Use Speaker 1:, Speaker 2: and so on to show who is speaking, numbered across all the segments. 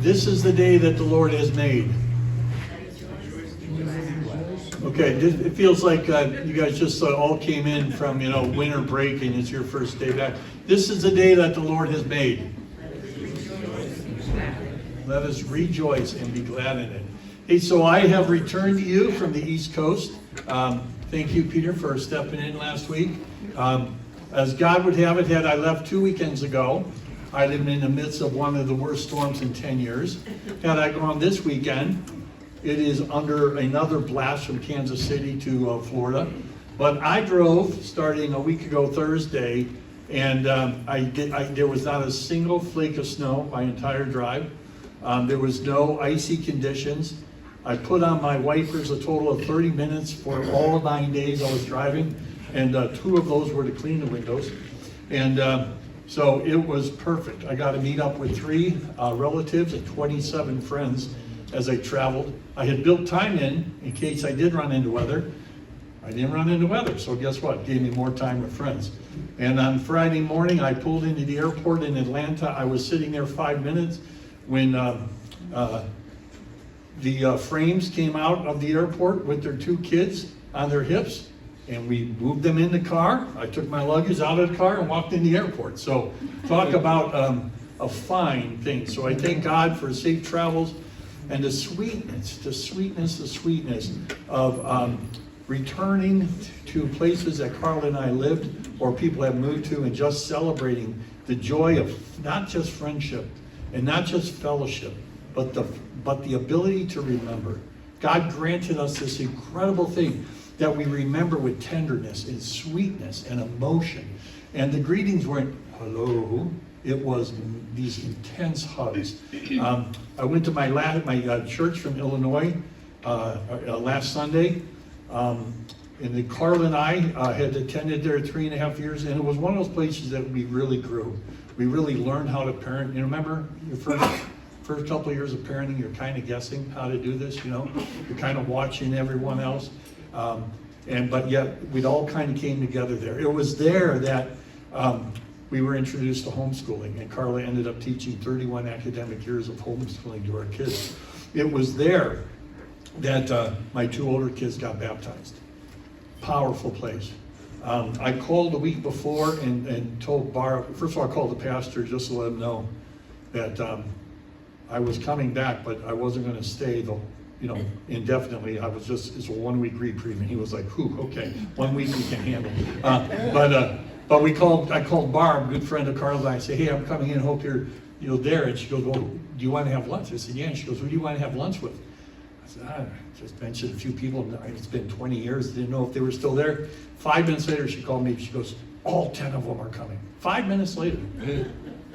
Speaker 1: This is the day that the Lord has made. Okay, it feels like you guys just all came in from, winter break and it's your first day back. This is the day that the Lord has made. Let us rejoice and be glad in it. Hey, so I have returned to you from the East Coast. Thank you, Peter, for stepping in last week. As God would have it, had I left 2 weekends ago, I'd have been in the midst of one of the worst storms in 10 years. Had I gone this weekend, it is under another blast from Kansas City to Florida. But I drove starting a week ago Thursday, and there was not a single flake of snow my entire drive. There was no icy conditions. I put on my wipers a total of 30 minutes for all 9 days I was driving, and 2 of those were to clean the windows. And so it was perfect. I got to meet up with 3 relatives and 27 friends as I traveled. I had built time in case I did run into weather. I didn't run into weather, so guess what? Gave me more time with friends. And on Friday morning, I pulled into the airport in Atlanta. I was sitting there 5 minutes when the frames came out of the airport with their 2 kids on their hips, and we moved them in the car. I took my luggage out of the car and walked in the airport. So talk about a fine thing. So I thank God for safe travels and the sweetness of returning to places that Carl and I lived or people have moved to, and just celebrating the joy of not just friendship and not just fellowship, but the ability to remember. God granted us this incredible thing that we remember with tenderness and sweetness and emotion. And the greetings weren't hello, it was these intense hugs. I went to my church from Illinois last Sunday, and Carl and I had attended there 3.5 years, and it was one of those places that we really grew. We really learned how to parent. You remember your first couple of years of parenting, you're kind of guessing how to do this, You're kind of watching everyone else. But yet, we'd all kind of came together there. It was there that we were introduced to homeschooling, and Carla ended up teaching 31 academic years of homeschooling to our kids. It was there that my 2 older kids got baptized. Powerful place. I called the week before and told Barb, first of all, I called the pastor just to let him know that I was coming back, but I wasn't going to stay indefinitely. It's a 1-week reprieve, and he was like, okay, 1 week we can handle. But I called Barb, good friend of Carl's, and I said, hey, I'm coming in, hope you're there. And she goes, well, do you want to have lunch? I said, yeah. And she goes, who do you want to have lunch with? I said, I just mentioned a few people. It's been 20 years, didn't know if they were still there. 5 minutes later, she called me, she goes, all 10 of them are coming. 5 minutes later.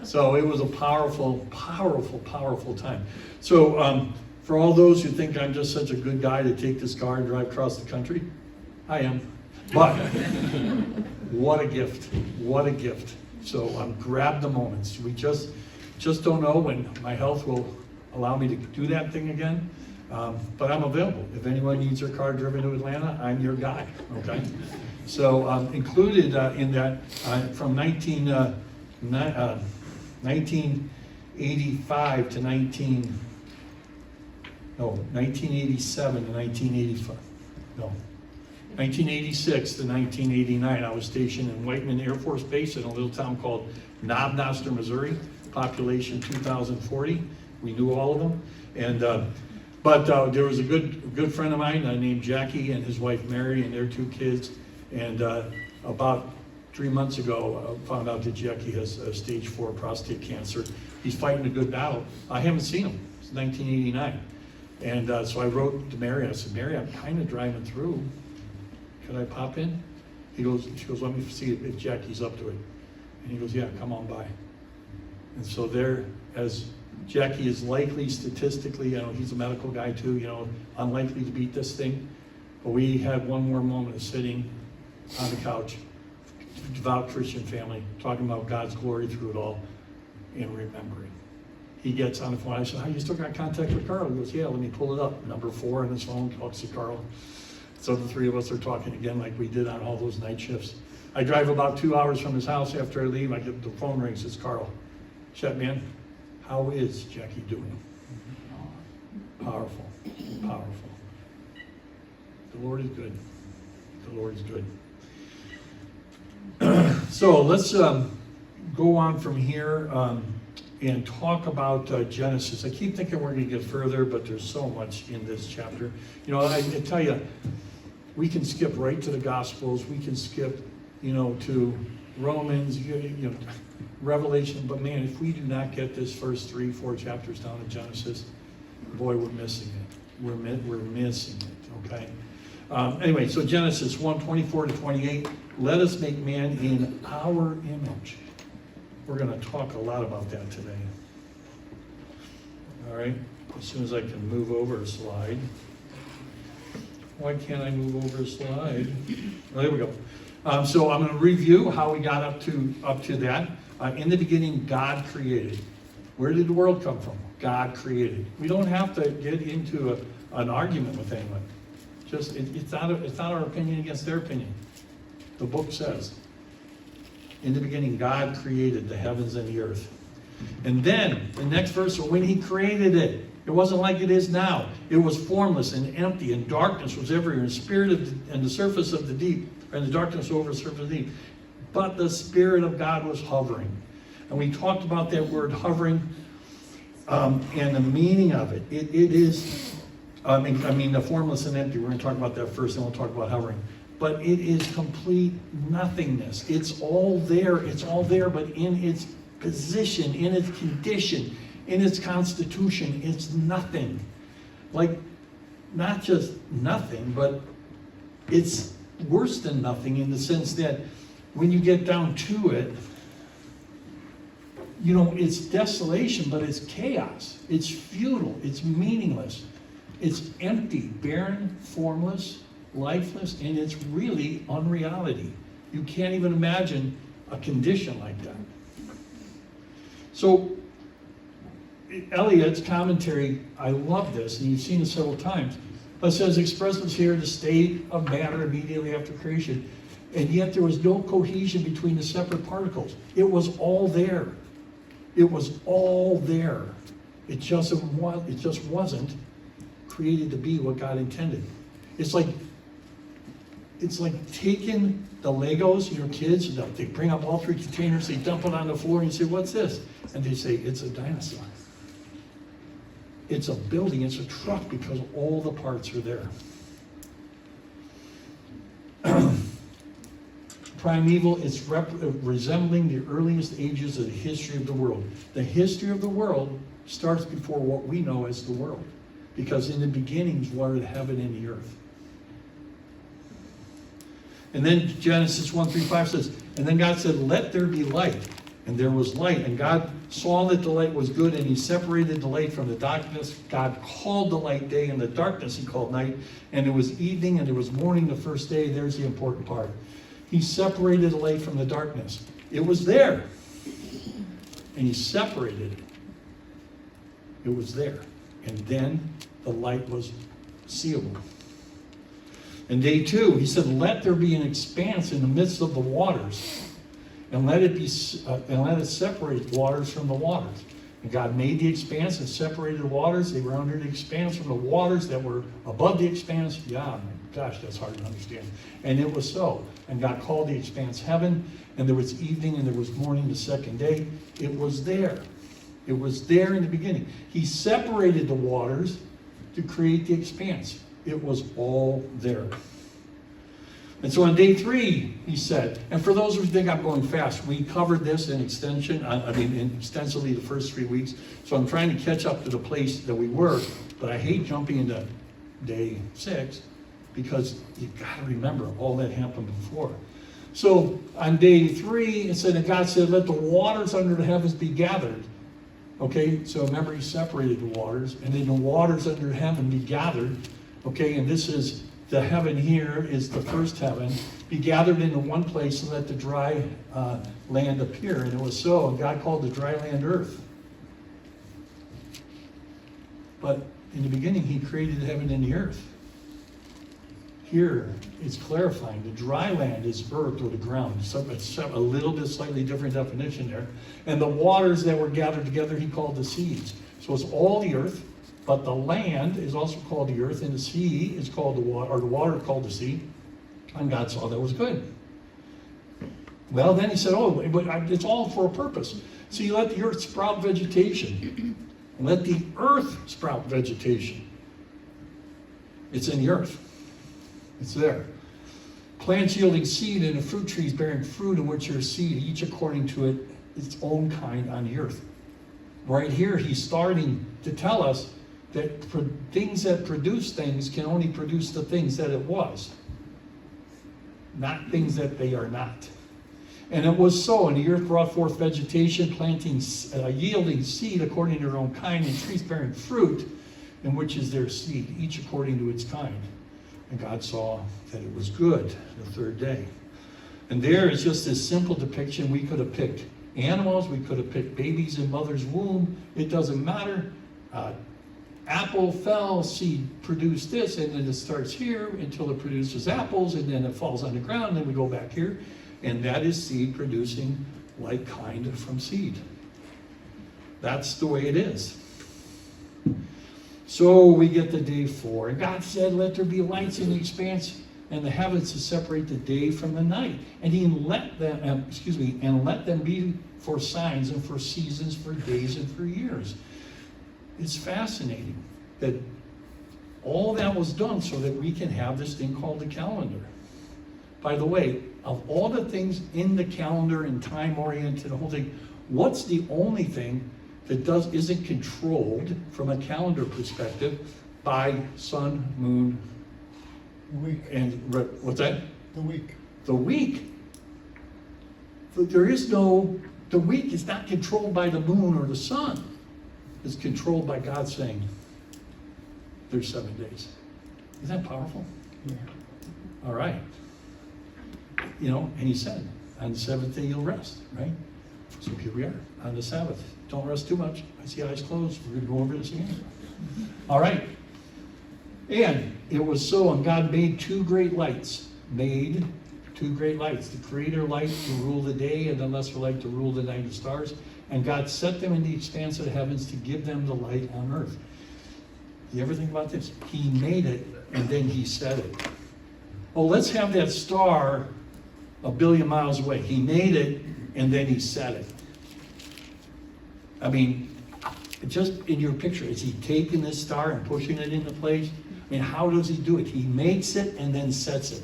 Speaker 1: So it was a powerful, powerful, powerful time. So for all those who think I'm just such a good guy to take this car and drive across the country, I am. But what a gift, what a gift. So grab the moments. We just don't know when my health will allow me to do that thing again. But I'm available. If anyone needs their car driven to Atlanta, I'm your guy, okay? So included in that, from 1985 to 1987 to 1985, 1986 to 1989, I was stationed in Whiteman Air Force Base in a little town called Knob-Noster, Missouri, population 2,040. We knew all of them. And but there was a good friend of mine named Jackie and his wife Mary and their 2 kids. And about 3 months ago, I found out that Jackie has stage 4 prostate cancer. He's fighting a good battle. I haven't seen him since 1989. And so I wrote to Mary. I said, Mary, I'm kind of driving through. Could I pop in? She goes, let me see if Jackie's up to it. And he goes, yeah, come on by. And so there, as Jackie is likely statistically, he's a medical guy too, unlikely to beat this thing. But we had one more moment of sitting on the couch, devout Christian family, talking about God's glory through it all and remembering. He gets on the phone. I said, you still got contact with Carl? He goes, yeah, let me pull it up. Number 4 on his phone, talks to Carl. So the 3 of us are talking again like we did on all those night shifts. I drive about 2 hours from his house. After I leave, I get the phone rings. It's Carl. Chet, man, how is Jackie doing? Powerful, powerful. The Lord is good. The Lord is good. So let's go on from here and talk about Genesis. I keep thinking we're going to get further, but there's so much in this chapter. You know, I tell you, we can skip right to the Gospels. We can skip, to Romans, Revelation. But man, if we do not get this first 3-4 chapters down in Genesis, boy, we're missing it. We're missing it, okay? Anyway, so Genesis 1:24-28. Let us make man in our image. We're going to talk a lot about that today. All right, as soon as I can move over a slide. Why can't I move over a slide? Oh, there we go. So I'm going to review how we got up to that. In the beginning, God created. Where did the world come from? God created. We don't have to get into an argument with anyone. Just it's not our opinion against their opinion. The book says, in the beginning, God created the heavens and the earth. And then the next verse, when he created it, it wasn't like it is now. It was formless and empty, and darkness was everywhere, and the surface of the deep, and the darkness over the surface of the deep. But the Spirit of God was hovering. And we talked about that word hovering and the meaning of it. It is, the formless and empty. We're going to talk about that first, and we'll talk about hovering. But it is complete nothingness. It's all there. It's all there, but in its position, in its condition, in its constitution, it's nothing. Like, not just nothing, but it's worse than nothing in the sense that when you get down to it, it's desolation, but it's chaos. It's futile. It's meaningless. It's empty, barren, formless, lifeless, and it's really unreality. You can't even imagine a condition like that. So, Eliot's commentary, I love this, and you've seen it several times, but it says, expresses here the state of matter immediately after creation, and yet there was no cohesion between the separate particles. It was all there. It was all there. It just wasn't created to be what God intended. It's like taking the Legos, kids, they bring up all 3 containers, they dump it on the floor, and you say, what's this? And they say, it's a dinosaur. It's a building, it's a truck, because all the parts are there. Primeval is resembling the earliest ages of the history of the world. The history of the world starts before what we know as the world, because in the beginnings were the heaven and the earth. And then Genesis 1:3-5 says, and then God said, let there be light. And there was light. And God saw that the light was good, and he separated the light from the darkness. God called the light day, and the darkness he called night. And it was evening, and it was morning the first day. There's the important part. He separated the light from the darkness. It was there. And he separated it. It was there. And then the light was seeable. And day 2, he said, let there be an expanse in the midst of the waters, and let it separate waters from the waters. And God made the expanse and separated the waters. They were under the expanse from the waters that were above the expanse. Yeah, my gosh, that's hard to understand. And it was so. And God called the expanse heaven, and there was evening and there was morning the second day. It was there. It was there in the beginning. He separated the waters to create the expanse. It was all there. And so on day 3, he said, and for those who think I'm going fast, we covered this in extensively the first 3 weeks. So I'm trying to catch up to the place that we were, but I hate jumping into day 6 because you've got to remember all that happened before. So on day 3, it said that God said, let the waters under the heavens be gathered. Okay, so remember he separated the waters, and then the waters under heaven be gathered. Okay, and this is the heaven here is the first heaven, be gathered into one place and let the dry land appear. And it was so, and God called the dry land earth. But in the beginning, he created the heaven and the earth. Here, it's clarifying. The dry land is earth or the ground. So it's a little bit slightly different definition there. And the waters that were gathered together, he called the seas. So it's all the earth, but the land is also called the earth, and the sea is called the water, or the water is called the sea. And God saw that was good. Well, then he said, oh, but it's all for a purpose. So you let the earth sprout vegetation. Let the earth sprout vegetation. It's in the earth. It's there. Plants yielding seed and the fruit trees bearing fruit in which there is seed, each according to its own kind on the earth. Right here, he's starting to tell us that things that produce things can only produce the things that it was, not things that they are not. And it was so, and the earth brought forth vegetation, yielding seed according to their own kind, and trees bearing fruit, in which is their seed, each according to its kind. And God saw that it was good the third day. And there is just this simple depiction. We could have picked animals, we could have picked babies in mother's womb. It doesn't matter. Apple fell, seed produced this, and then it starts here until it produces apples, and then it falls on the ground, and then we go back here. And that is seed producing like kind from seed. That's the way it is. So we get to day 4. And God said, let there be lights in the expanse and the heavens to separate the day from the night. And he let them, and let them be for signs and for seasons, for days and for years. It's fascinating that all that was done so that we can have this thing called the calendar. By the way, of all the things in the calendar and time-oriented, the whole thing, what's the only thing that isn't controlled from a calendar perspective by sun, moon,
Speaker 2: week,
Speaker 1: and what's that?
Speaker 2: the week.
Speaker 1: The week. The week is not controlled by the moon or the sun. It's controlled by God saying, there's 7 days. Isn't that powerful?
Speaker 2: Yeah.
Speaker 1: All right. And he said, on the 7th day you'll rest, right? So here we are, on the Sabbath. Don't rest too much. I see eyes closed. We're going to go over this again. All right. And it was so, and God made 2 great lights. Made 2 great lights. The greater light to rule the day, and the lesser light to rule the night and stars. And God set them in the expanse of the heavens to give them the light on earth. You ever think about this? He made it, and then he set it. Well, let's have that star a billion miles away. He made it, and then he set it. I mean, just in your picture, is he taking this star and pushing it into place? I mean, how does he do it? He makes it and then sets it.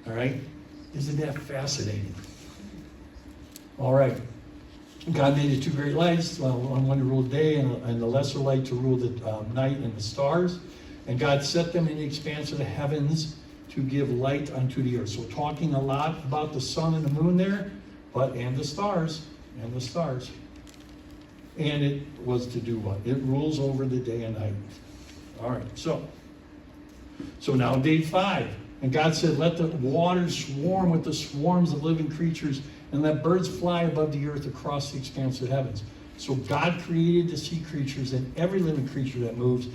Speaker 1: All right? Isn't that fascinating? All right. God made the 2 great lights, one to rule the day and the lesser light to rule the night and the stars. And God set them in the expanse of the heavens to give light unto the earth. So talking a lot about the sun and the moon there, and the stars. And it was to do what? It rules over the day and night. All right, so now day 5. And God said, let the waters swarm with the swarms of living creatures, and let birds fly above the earth across the expanse of the heavens. So God created the sea creatures and every living creature that moves,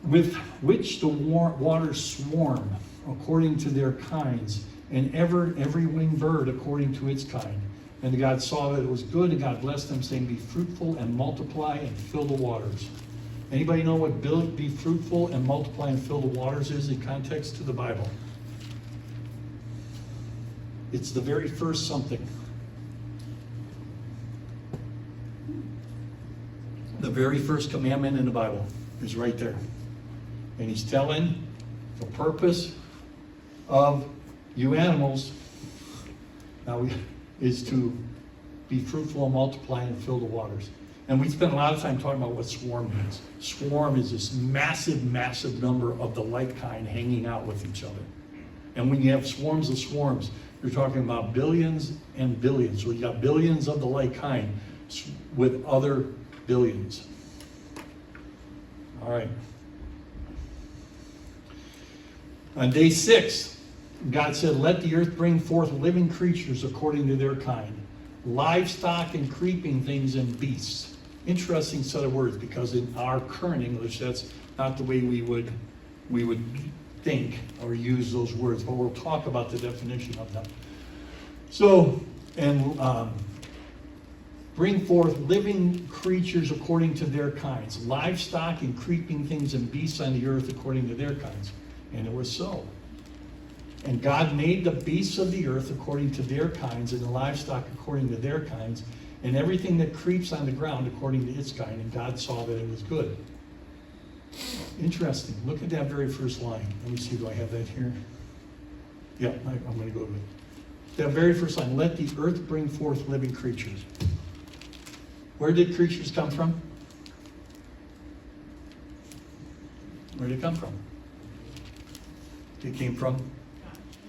Speaker 1: with which the waters swarm according to their kinds, and every winged bird according to its kind. And God saw that it was good, and God blessed them, saying, be fruitful and multiply and fill the waters. Anybody know what be fruitful and multiply and fill the waters is in context to the Bible? It's the very first something. The very first commandment in the Bible is right there. And he's telling the purpose of you animals is to be fruitful and multiply and fill the waters. And we spend a lot of time talking about what swarm means. Swarm is this massive, massive number of the like kind hanging out with each other. And when you have swarms of swarms, you're talking about billions and billions. So you got billions of the like kind with other billions. All right. On day 6, God said, let the earth bring forth living creatures according to their kind, livestock and creeping things and beasts. Interesting set of words, because in our current English, that's not the way we would think or use those words, but we'll talk about the definition of them. So, and bring forth living creatures according to their kinds, livestock and creeping things and beasts on the earth according to their kinds. And it was so. And God made the beasts of the earth according to their kinds, and the livestock according to their kinds, and everything that creeps on the ground according to its kind. And God saw that it was good. Interesting. Look at that very first line. Let me see, do I have that here? Yeah, I'm going to go to it. That very first line, let the earth bring forth living creatures. Where did creatures come from? Where did it come from? It came from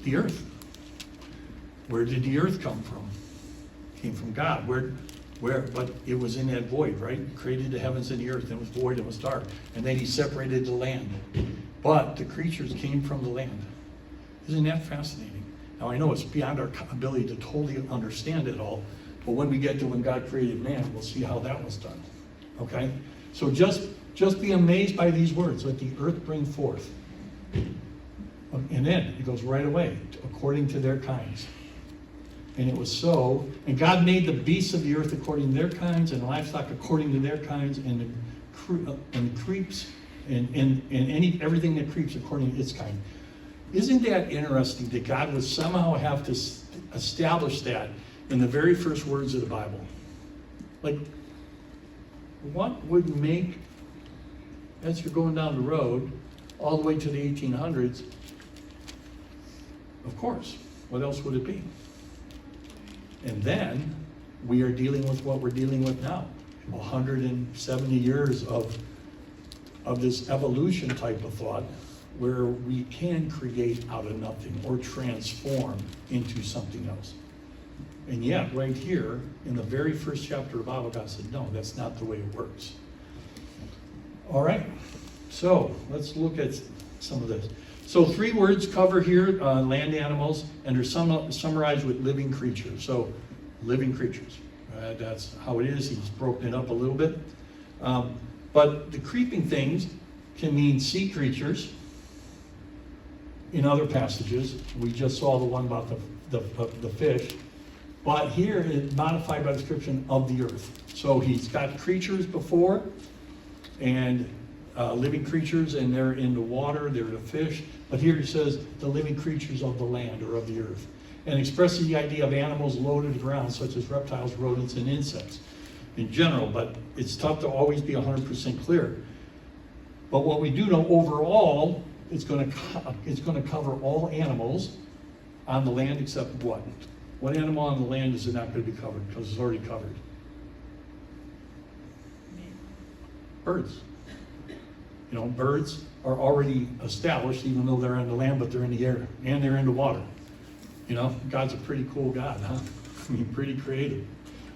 Speaker 1: the earth. Where did the earth come from? It came from God. Where? But it was in that void, right? He created the heavens and the earth, and it was void, it was dark. And then he separated the land. But the creatures came from the land. Isn't that fascinating? Now I know it's beyond our ability to totally understand it all, but when we get to when God created man, we'll see how that was done. Okay? So just be amazed by these words. Let the earth bring forth. And then it goes right away, according to their kinds. And it was so. And God made the beasts of the earth according to their kinds, and livestock according to their kinds, and the creeps, and everything that creeps according to its kind. Isn't that interesting that God would somehow have to establish that in the very first words of the Bible? Like, what would make, as you're going down the road, all the way to the 1800s, of course, what else would it be? And then we are dealing with what we're dealing with now. 170 years of this evolution type of thought, where we can create out of nothing or transform into something else. And yet, right here, in the very first chapter of the Bible, God said, no, that's not the way it works. All right, so let's look at some of this. So 3 words cover here, land animals, and they're summarized with living creatures. So living creatures, that's how it is. He's broken it up a little bit. But the creeping things can mean sea creatures. In other passages, we just saw the one about the fish. But here it's modified by the description of the earth. So he's got creatures before, and living creatures, and they're in the water, they're the fish. But here he says the living creatures of the land or of the earth, and expresses the idea of animals low to the ground, such as reptiles, rodents, and insects in general. But it's tough to always be 100% clear. But what we do know overall, it's going to cover all animals on the land except what? What animal on the land is it not going to be covered because it's already covered? Birds. You know, birds are already established, even though they're on the land, but they're in the air and they're in the water. You know, God's a pretty cool God, huh? I mean, pretty creative.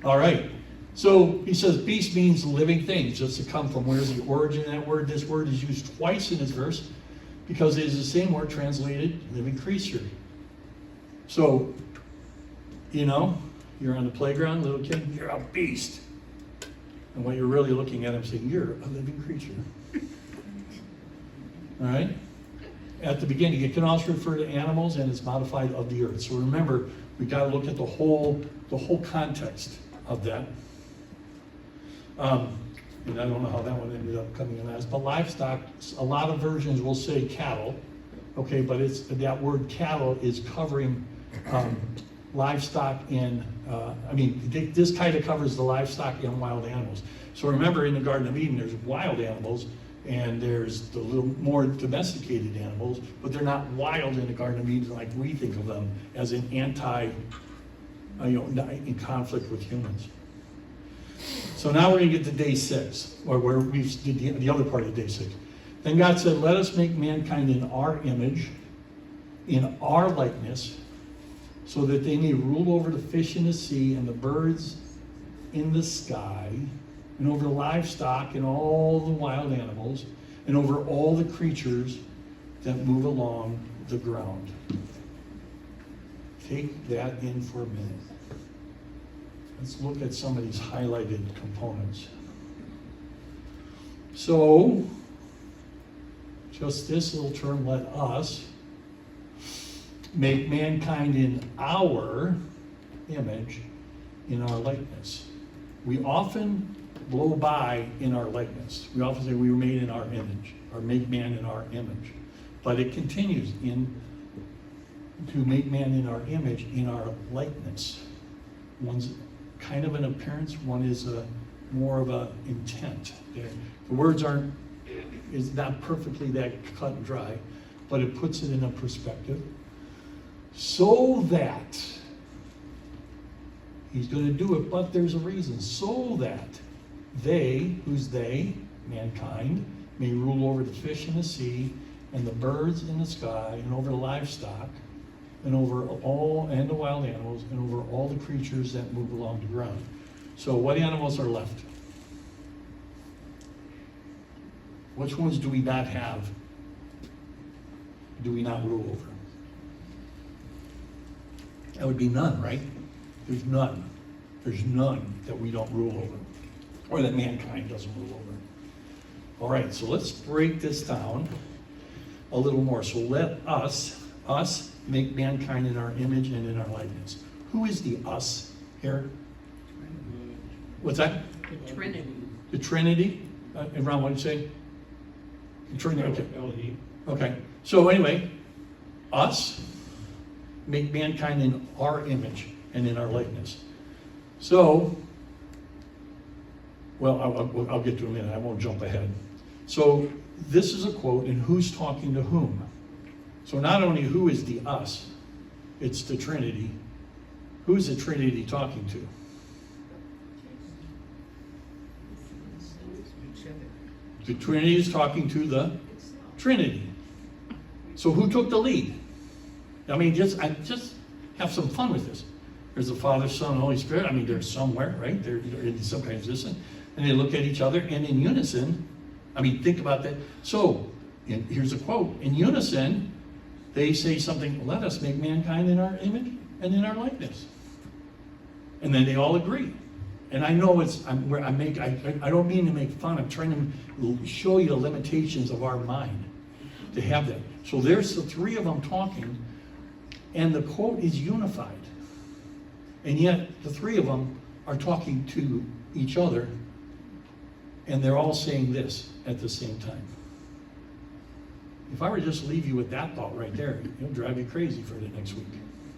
Speaker 1: All right. So he says beast means living things, just to come from. Where's the origin of that word? This word is used twice in this verse because it is the same word translated living creature. So, you know, you're on the playground, little kid, you're a beast. And what you're really looking at, I'm saying, you're a living creature. All right? At the beginning, it can also refer to animals, and it's modified of the earth. So remember, we got to look at the whole context of that. And I don't know how that one ended up coming in last. But livestock, a lot of versions will say cattle, okay? But it's that word cattle is covering livestock and this kind of covers the livestock and wild animals. So remember, in the Garden of Eden, there's wild animals. And there's the little more domesticated animals, but they're not wild in the Garden of Eden like we think of them as an in conflict with humans. So now we're going to get to day 6, or where we did the other part of day 6. Then God said, let us make mankind in our image, in our likeness, so that they may rule over the fish in the sea and the birds in the sky, and over livestock and all the wild animals, and over all the creatures that move along the ground. Take that in for a minute. Let's look at some of these highlighted components. So, just this little term, let us make mankind in our image, in our likeness. We often blow by in our likeness. We often say we were made in our image, or make man in our image. But it continues to make man in our image, in our likeness. One's kind of an appearance, one is more of a intent. The words is not perfectly that cut and dry, but it puts it in a perspective. So that, he's going to do it, but there's a reason. So that they, who's they? Mankind, may rule over the fish in the sea, and the birds in the sky, and over the livestock, and over all, and the wild animals, and over all the creatures that move along the ground. So what animals are left? Which ones do we not have? Do we not rule over? That would be none, right? There's none. There's none that we don't rule over, or that mankind doesn't rule over. All right, so let's break this down a little more. So let us make mankind in our image and in our likeness. Who is the us here? What's that?
Speaker 3: The Trinity.
Speaker 1: The Trinity? And Ron, what did you say? The Trinity. Okay. Okay. So anyway, us make mankind in our image and in our likeness. So, well, I'll get to it in a minute. I won't jump ahead. So this is a quote, and who's talking to whom? So not only who is the us, it's the Trinity. Who's the Trinity talking to? The Trinity is talking to the Trinity. So who took the lead? I mean, just have some fun with this. There's the Father, Son, and Holy Spirit. I mean, they're somewhere, right? They're in some kind of existence. And they look at each other, and in unison, I mean, think about that. So, here's a quote. In unison, they say something, let us make mankind in our image and in our likeness. And then they all agree. And I know I don't mean to make fun. I'm trying to show you the limitations of our mind to have that. So there's the three of them talking, and the quote is unified. And yet the three of them are talking to each other, and they're all saying this at the same time. If I were to just leave you with that thought right there, it'll drive you crazy for the next week,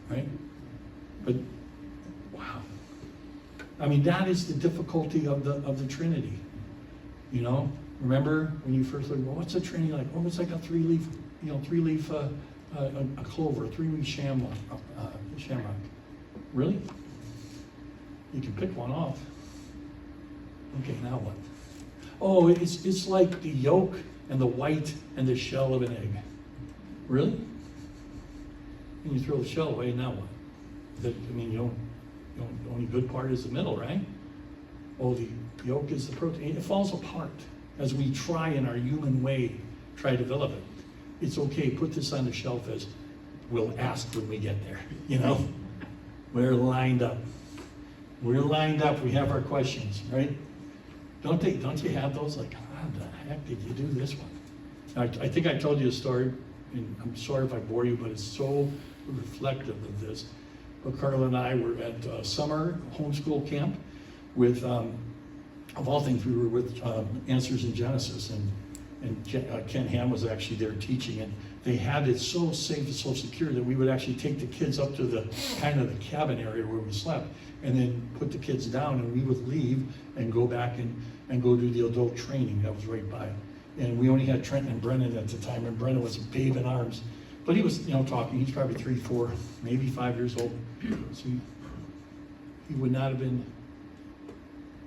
Speaker 1: right? But wow. I mean, that is the difficulty of the Trinity. You know, remember when you first looked, well, what's a Trinity like? Oh, it's like a three-leaf a clover, a three-leaf shamrock. Really? You can pick one off. Okay, now what? Oh, it's like the yolk and the white and the shell of an egg. Really? And you throw the shell away, now what? The only good part is the middle, right? Oh, the yolk is the protein. It falls apart as we try in our human way, try to develop it. It's okay, put this on the shelf as we'll ask when we get there, you know? We're lined up. We're lined up, we have our questions, right? Don't you have those? Like, how the heck did you do this one? I think I told you a story, and I'm sorry if I bore you, but it's so reflective of this. But Carla and I were at summer homeschool camp with, of all things, we were with Answers in Genesis, and Ken Ham was actually there teaching, and they had it so safe and so secure that we would actually take the kids up to the kind of the cabin area where we slept, and then put the kids down, and we would leave and go back and go do the adult training that was right by. And we only had Trenton and Brennan at the time, and Brennan was a babe in arms. But he was, talking, he's probably 3, 4, maybe 5 years old. So he would not have been,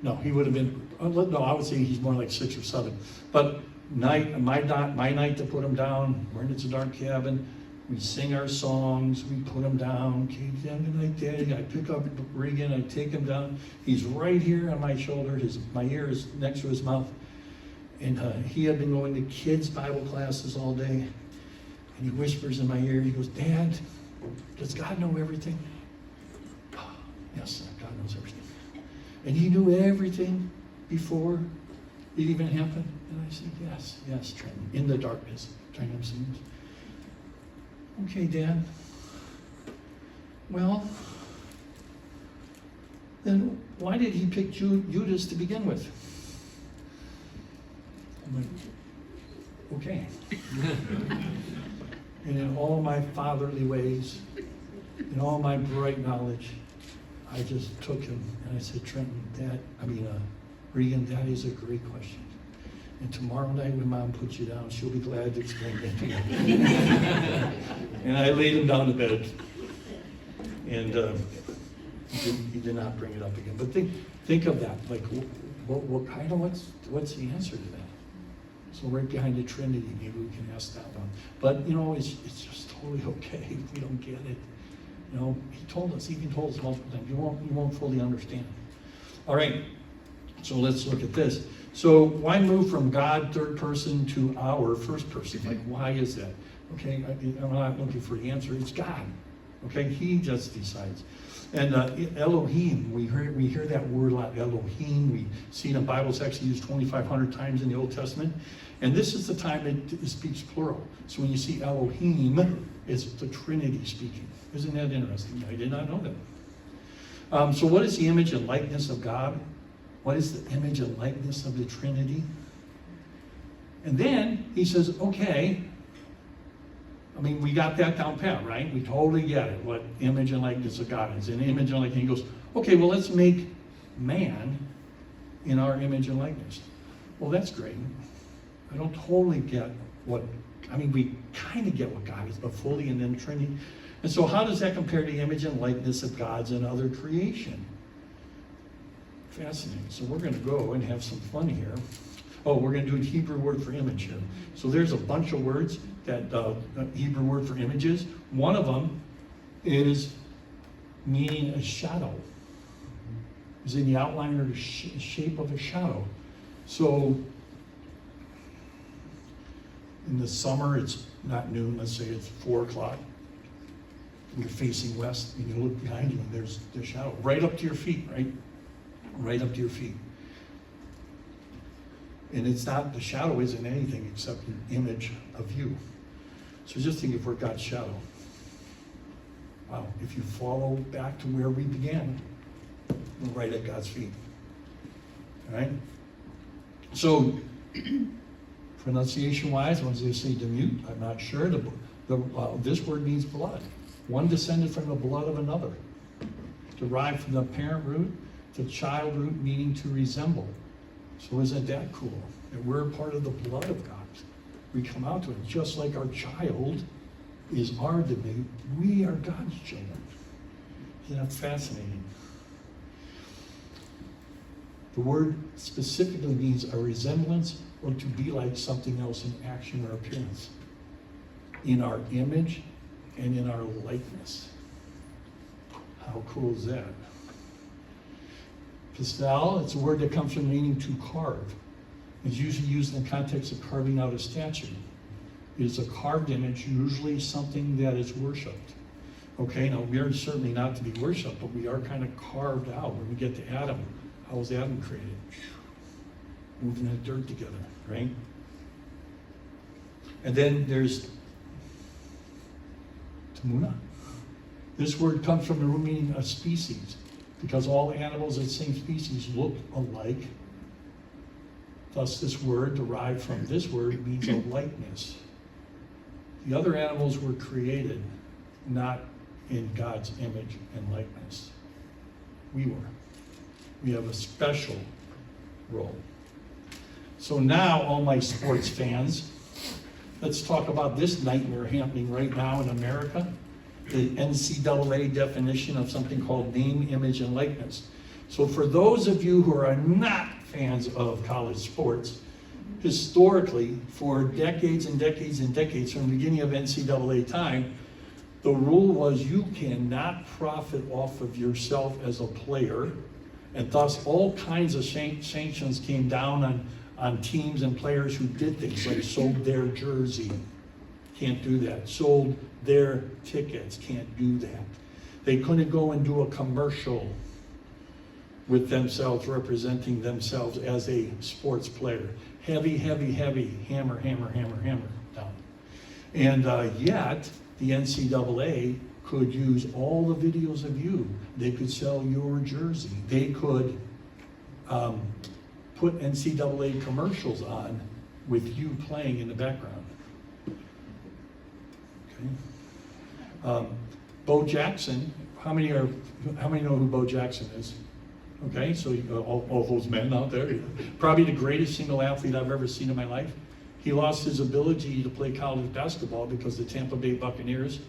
Speaker 1: no, he would have been, no, I would say he's more like 6 or 7. But my night to put him down, we're in the dark cabin, we sing our songs, we put him down, okay, good night, Daddy. I pick up Regan, I take him down. He's right here on my shoulder, my ear is next to his mouth. And he had been going to kids' Bible classes all day. And he whispers in my ear, he goes, Dad, does God know everything? Oh, yes, God knows everything. And he knew everything before it even happened. And I said, yes, Trenton, in the darkness, Trenton sings. Okay, Dad. Well, then why did he pick Judas to begin with? I'm like, okay. And in all my fatherly ways, in all my bright knowledge, I just took him and I said, Regan, that is a great question. And tomorrow night when Mom puts you down, she'll be glad to explain that to you. And I laid him down to bed. And he did not bring it up again. But think of that. Like, what's the answer to that? So right behind the Trinity, maybe we can ask that one. But, it's just totally okay if we don't get it. He told us multiple times. You won't fully understand. All right, so let's look at this. So why move from God, third person, to our first person? Like, why is that? Okay, I'm not looking for the answer. It's God. Okay, He just decides. And Elohim, we hear that word a lot, Elohim. We see it in Bible text used 2,500 times in the Old Testament. And this is the time it speaks plural. So when you see Elohim, it's the Trinity speaking. Isn't that interesting? I did not know that. So what is the image and likeness of God? What is the image and likeness of the Trinity? And then he says, okay, we got that down pat, right? We totally get it, what image and likeness of God is. And image and likeness, he goes, okay, well, let's make man in our image and likeness. Well, that's great. I don't totally get we kind of get what God is, but fully in the Trinity. And so how does that compare to the image and likeness of God's and other creation? Fascinating. So we're going to go and have some fun here. Oh, we're going to do a Hebrew word for image here. So there's a bunch of words that Hebrew word for images. One of them is meaning a shadow. It's in the outline or the shape of a shadow. So in the summer, it's not noon. Let's say it's 4 o'clock. You're facing west, and you look behind you, and there's the shadow right up to your feet, right? Right up to your feet. And it's not, the shadow isn't anything except an image of you. So just think if we're God's shadow. Wow, if you follow back to where we began, we're right at God's feet. All right? So, pronunciation-wise, when they say demute, I'm not sure. This word means blood. One descended from the blood of another. Derived from the parent root, the child root meaning to resemble. So isn't that cool? That we're part of the blood of God. We come out to it just like our child is our demute. We are God's children. Isn't that fascinating? The word specifically means a resemblance or to be like something else in action or appearance. In our image and in our likeness. How cool is that? Pistel, it's a word that comes from meaning to carve. It's usually used in the context of carving out a statue. It is a carved image, usually something that is worshipped. Okay, now we are certainly not to be worshipped, but we are kind of carved out. When we get to Adam, how was Adam created? Moving that dirt together, right? And then there's Tamuna. This word comes from the root meaning a species, because all animals of the same species look alike. Thus, this word, derived from this word, means a likeness. The other animals were created not in God's image and likeness. We were. We have a special role. So now, all my sports fans, let's talk about this nightmare happening right now in America. The NCAA definition of something called name, image, and likeness. So for those of you who are not fans of college sports, historically, for decades and decades and decades, from the beginning of NCAA time, the rule was you cannot profit off of yourself as a player, and thus all kinds of sanctions came down on teams and players who did things like sold their jersey. Can't do that. Sold their tickets. Can't do that. They couldn't go and do a commercial with themselves, representing themselves as a sports player. Heavy, heavy, heavy, hammer, hammer, hammer, hammer down. And yet, the NCAA could use all the videos of you. They could sell your jersey. They could put NCAA commercials on with you playing in the background. Okay. Bo Jackson, how many know who Bo Jackson is? Okay, so all those men out there, probably the greatest single athlete I've ever seen in my life. He lost his ability to play college basketball because the Tampa Bay Buccaneers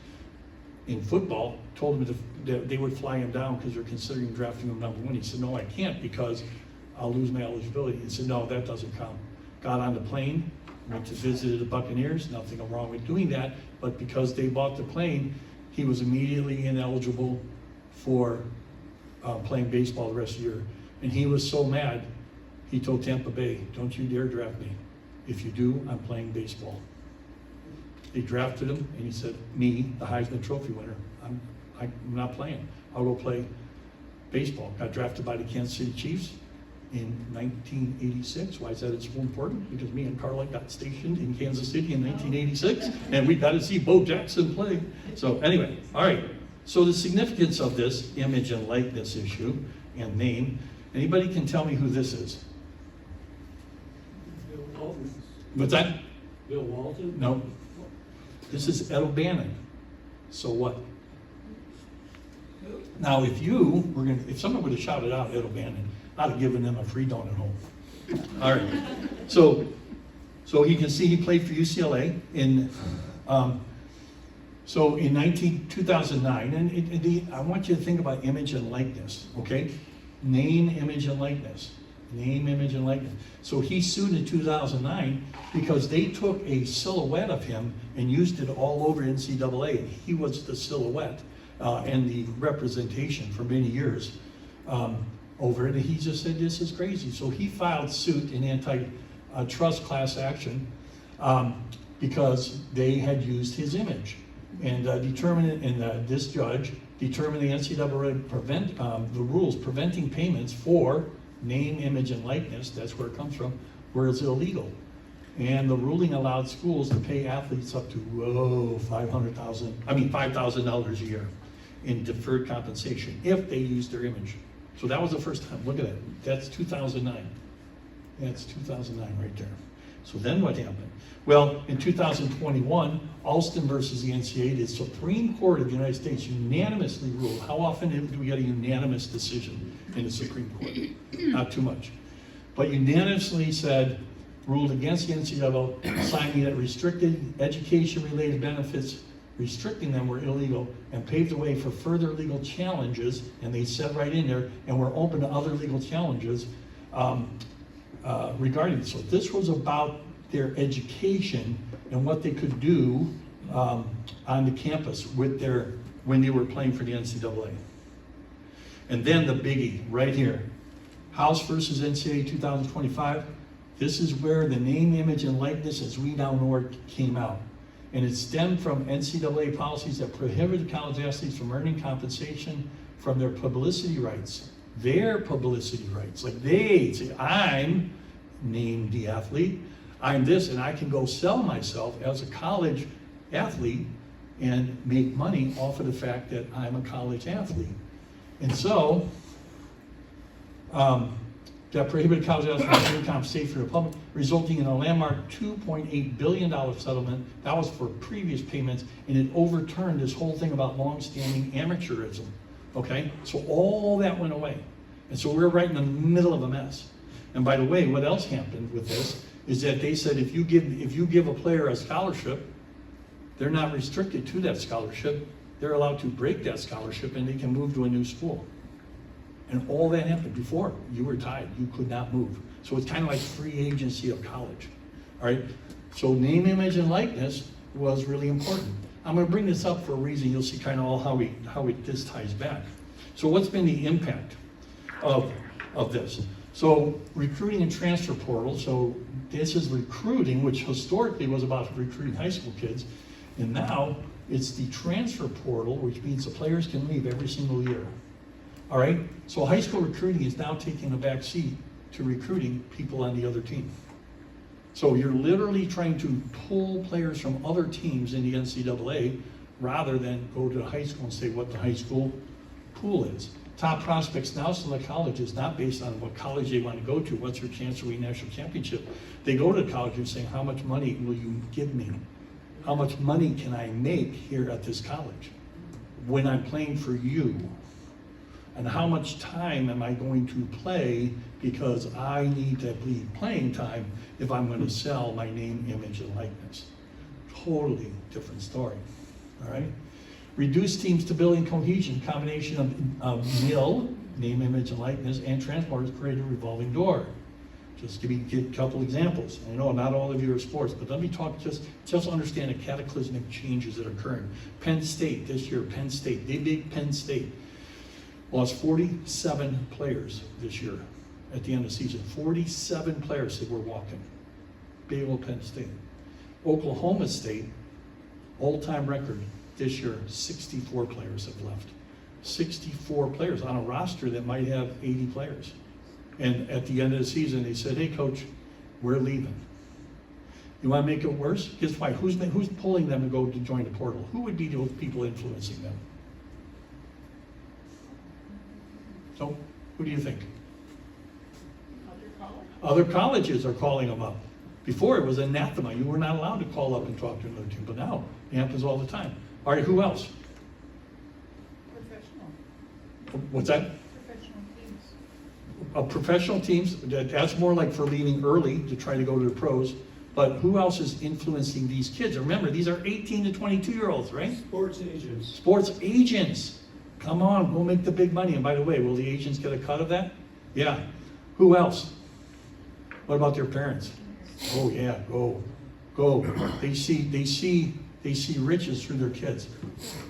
Speaker 1: in football told him that they would fly him down because they're considering drafting him number 1. He said, no, I can't because I'll lose my eligibility. He said, no, that doesn't count. Got on the plane, went to visit the Buccaneers, nothing wrong with doing that, but because they bought the plane, he was immediately ineligible for playing baseball the rest of the year. And he was so mad, he told Tampa Bay, don't you dare draft me. If you do, I'm playing baseball. They drafted him, and he said, me, the Heisman Trophy winner, I'm not playing. I'll go play baseball. Got drafted by the Kansas City Chiefs in 1986. Why is that so important? Because me and Carla got stationed in Kansas City in 1986, and we got to see Bo Jackson play. So anyway, all right. So the significance of this image and likeness issue and name, anybody can tell me who this is?
Speaker 3: Bill Walton.
Speaker 1: What's that?
Speaker 3: Bill Walton?
Speaker 1: No. This is Ed O'Bannon. So what? Now, if someone would have shouted out Ed O'Bannon, I'd have given them a free donut home. All right. So you can see he played for UCLA in 2009, and I want you to think about image and likeness, okay? Name, image, and likeness. Name, image, and likeness. So he sued in 2009 because they took a silhouette of him and used it all over NCAA. He was the silhouette and the representation for many years over it. And he just said, this is crazy. So he filed suit in antitrust class action because they had used his image. And this judge determined the NCAA the rules preventing payments for name, image, and likeness, that's where it comes from, where it's illegal. And the ruling allowed schools to pay athletes up to $5,000 a year in deferred compensation if they use their image. So that was the first time. Look at that. That's 2009. That's 2009 right there. So then what happened? Well, in 2021, Alston versus the NCAA, the Supreme Court of the United States unanimously ruled. How often do we get a unanimous decision in the Supreme Court? Not too much. But unanimously ruled against the NCAA, signing that restricted education-related benefits, restricting them were illegal, and paved the way for further legal challenges, and they said right in there, and we're open to other legal challenges regarding this. So this was about their education and what they could do on the campus when they were playing for the NCAA. And then the biggie right here, House versus NCAA 2025. This is where the name, image, and likeness as we now know it came out. And it stemmed from NCAA policies that prohibited college athletes from earning compensation from their publicity rights. Their publicity rights. Like they say, I'm named the athlete, I'm this, and I can go sell myself as a college athlete and make money off of the fact that I'm a college athlete. And so, that prohibited college athletes from earning compensation for the public, resulting in a landmark $2.8 billion settlement. That was for previous payments, and it overturned this whole thing about long-standing amateurism. Okay, so all that went away. And so we're right in the middle of a mess. And by the way, what else happened with this is that they said if you give a player a scholarship, they're not restricted to that scholarship. They're allowed to break that scholarship and they can move to a new school. And all that happened before. You were tied. You could not move. So it's kind of like free agency of college. All right? So name, image, and likeness was really important. I'm going to bring this up for a reason. You'll see kind of all how this ties back. So what's been the impact of this? So recruiting and transfer portal. So this is recruiting, which historically was about recruiting high school kids. And now it's the transfer portal, which means the players can leave every single year. All right? So high school recruiting is now taking a back seat to recruiting people on the other team. So you're literally trying to pull players from other teams in the NCAA rather than go to high school and say what the high school pool is. Top prospects now select colleges not based on what college they want to go to, what's your chance to win national championship. They go to college and saying, how much money will you give me? How much money can I make here at this college when I'm playing for you? And how much time am I going to play because I need to be playing time if I'm going to sell my name, image, and likeness. Totally different story, all right? Reduce team stability and cohesion, combination of nil, name, image, and likeness, and transporters create a revolving door. Just give a couple examples. I know not all of you are sports, but let me talk, just understand the cataclysmic changes that are occurring. Penn State this year, Penn State, the big Penn State, lost 47 players this year at the end of the season. 47 players said we're walking. Big old Penn State. Oklahoma State, all-time record this year, 64 players have left. 64 players on a roster that might have 80 players. And at the end of the season, they said, hey, coach, we're leaving. You want to make it worse? Guess why? Who's pulling them to go to join the portal? Who would be those people influencing them? So, who do you think? Other colleges are calling them up. Before it was anathema. You were not allowed to call up and talk to another team, but now it happens all the time. All right, who else?
Speaker 3: Professional.
Speaker 1: What's that?
Speaker 3: Professional teams.
Speaker 1: Professional teams, that's more like for leaving early to try to go to the pros. But who else is influencing these kids? Remember, these are 18 to 22-year-olds, right?
Speaker 2: Sports agents.
Speaker 1: Sports agents. Come on, we'll make the big money. And by the way, will the agents get a cut of that? Yeah. Who else? What about their parents? Oh yeah, go. They see riches through their kids.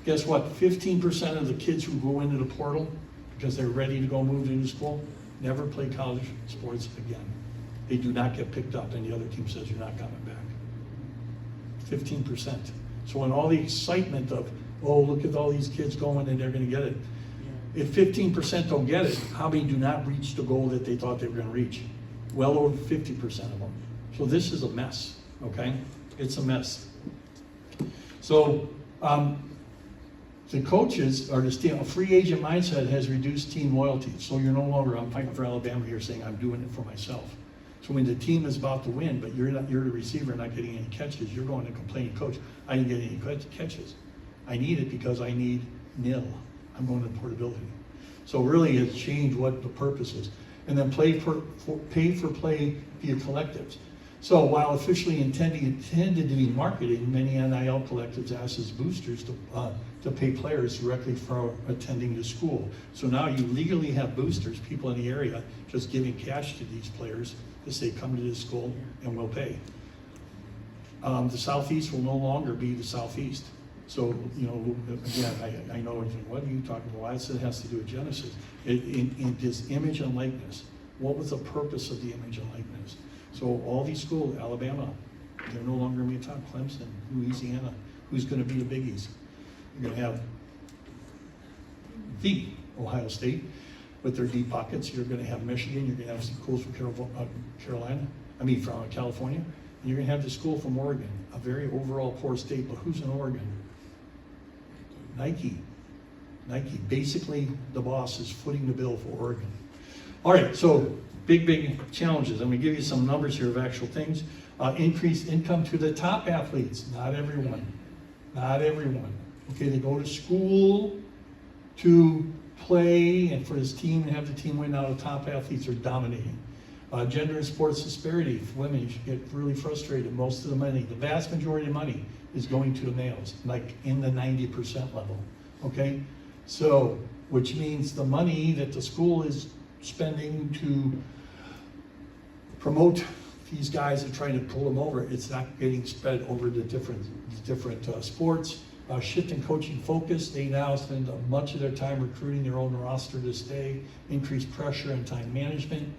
Speaker 1: Guess what? 15% of the kids who go into the portal because they're ready to go move into school never play college sports again. They do not get picked up, and the other team says you're not coming back. 15%. So when all the excitement of, oh, look at all these kids going and they're going to get it. If 15% don't get it, how many do not reach the goal that they thought they were going to reach? Well over 50% of them. So this is a mess, okay? It's a mess. So the coaches are a free agent mindset has reduced team loyalty. So you're no longer, I'm fighting for Alabama here saying I'm doing it for myself. So when the team is about to win, but you're the receiver not getting any catches, you're going to complain, coach, I didn't get any catches. I need it because I need nil. I'm going to portability. So really it's changed what the purpose is. And then pay for play via collectives. So while officially intended to be marketing, many NIL collectives ask as boosters to pay players directly for attending the school. So now you legally have boosters, people in the area, just giving cash to these players to say, come to this school and we'll pay. The Southeast will no longer be the Southeast. So, you know, again, I know, what are you talking about? Well, I said it has to do with Genesis. In this image and likeness, what was the purpose of the image and likeness? So all these schools, Alabama, they're no longer going to be top. Clemson, Louisiana, who's going to be the biggies? You're going to have the Ohio State with their deep pockets. You're going to have Michigan. You're going to have some schools from from California. And you're going to have the school from Oregon, a very overall poor state. But who's in Oregon? Nike. Basically, the boss is footing the bill for Oregon. All right, so big challenges. I'm going to give you some numbers here of actual things. Increased income to the top athletes. Not everyone. Okay, they go to school to play and for this team and have the team win. Now the top athletes are dominating. Gender and sports disparity. For women, you should get really frustrated. Most of the money, the vast majority of money is going to the males, like in the 90% level. Okay, so which means the money that the school is spending to promote these guys and trying to pull them over, it's not getting spread over the different sports. Shift in coaching focus. They now spend much of their time recruiting their own roster to stay. Increased pressure and time management.